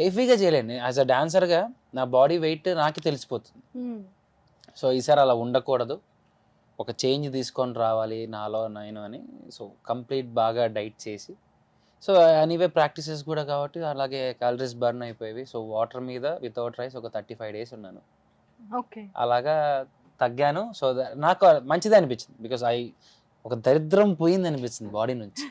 హెవీగా చేయలేను. As a డాన్సర్గా నా బాడీ వెయిట్ నాకే తెలిసిపోతుంది. సో ఈసారి అలా ఉండకూడదు, ఒక చేంజ్ తీసుకొని రావాలి నాలో నేను అని. సో కంప్లీట్ బాగా డైట్ చేసి, సో ఎనీవే ప్రాక్టీసెస్ కూడా కాబట్టి అలాగే క్యాలరీస్ బర్న్ అయిపోయేవి. సో వాటర్ మీద వితౌట్ రైస్ ఒక 35 days ఉన్నాను. ఓకే. అలాగా తగ్గాను. సో నాకు మంచిది అనిపించింది, బికాస్ ఒక దరిద్రం పోయింది అనిపించింది బాడీ నుంచి.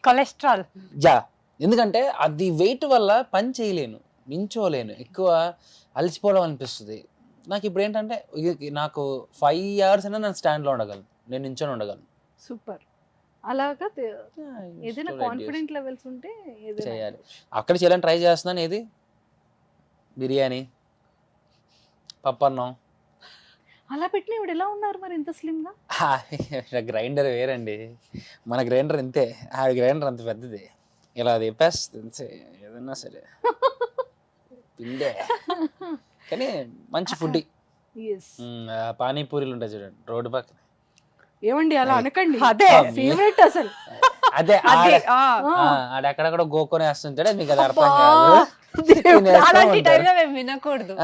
కొలెస్ట్రాల్. యా, ఎందుకంటే అది వెయిట్ వల్ల పని చేయలేను, నించోలేను, ఎక్కువ అలసిపోవడం అనిపిస్తుంది నాకు. ఇప్పుడు ఏంటంటే నాకు 5 hours అయినా నేను స్టాండ్లో ఉండగలను, నేను నించొని ఉండగలను. సూపర్. అలాగా ఏదైనా కాన్ఫిడెంట్ లెవెల్స్ ఉంటే చేయాలి. అక్కడ చేయాలని ట్రై చేస్తున్నాను. ఏది బిర్యానీ, పప్పన్నం అలా పెట్టిన ఇప్పుడు ఎలా ఉన్నారు మరి ఇంత స్లిమ్ గా? గ్రైండర్ వేరండి, మన గ్రైండర్ ఇంతే, ఆ గ్రైండర్ అంత పెద్దది, ఇలా అది చెప్పేస్తుంది ఏదన్నా సరే పిండే. కానీ మంచి ఫుడ్. పానీపూరీలు ఉంటాయి చూడండి రోడ్డు పక్కన. ఏమండి అలా అనకండి, అదే ఫేవరెట్ అసలు. అదే ఆడెక్కడెక్కడ గోకొని వేస్తుంటాడే, మీకు అది అర్థం కాదు. అలాంటి టైంలో మేము వినకూడదు.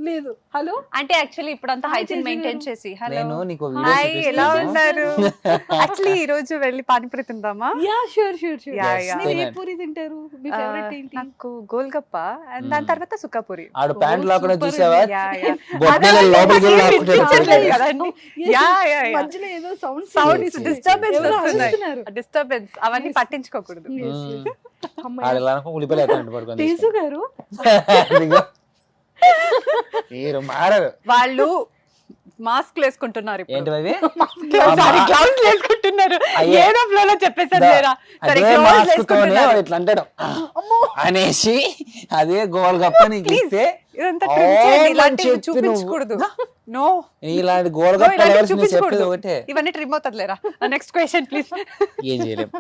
లేదు. హలో అంటే యాక్చువల్లీ ఇప్పుడు అంతా హైజీన్ మెయింటైన్ చేసి నేను నీకు హాయ్ ఎలా ఉన్నారు? యాక్చువల్లీ ఈ రోజు వెళ్ళి పానీపూరి తిందామా? Yeah sure sure sure. Yeah, yeah. మీరు ఏ పూరి తింటారు? మీ ఫేవరెట్ ఏంటి? నాకు గోల్గప్ప అండ్ దాని తర్వాత సుక్కాపూరి. ఆడు ప్యాంట్ లో కూడా super చూసావా, Yeah, yeah. బొట్టెల లోపలికి వెళ్ళి వినిపించట్లేదు లాక్కుంటాడు. కదండి. Yeah, yeah, yeah. మధ్యలో ఏదో సౌండ్స్ Sounds disturbance ఎవరో వస్తున్నాయి. అరుస్తున్నారు. డిస్టర్బెన్స్ అవన్నీ Yes. పట్టించుకోకూడదు. Yes, yes. అమ్మాయి. ఆడ ఇలా అనుకో ఉల్లిపాయలు ఎత్తండి పడుకొని తేజు గారు మీరు మారరు. వాళ్ళు మాస్క్ వేసుకుంటున్నారు ఏంటి అవి? గ్లౌజ్ వేసుకుంటున్నారు. అయ్యే. ఏదో ఫ్లో లో చెప్పేసారు లేరా? సరే అదే గ్లౌజ్ మాస్క్ తోనే వేసుకుంటున్నారు. వాడు ఇట్లా అంటాడు అనేసి అదే గోల్ గప్ప నీకు Please. ఇస్తే ఇదంతా ఓ trim చేయండి. అని ఇలాంటివి చెప్పి చూపించకూడదు. నో ఇలాంటి గోల్ గప్ప ఇలాంటివి చెప్పేది చూపించకూడదు. ఒకటే, ఇవన్నీ ట్రిమ్ అవుతుంది లేరా? Next question please. ఏం చేయలేం.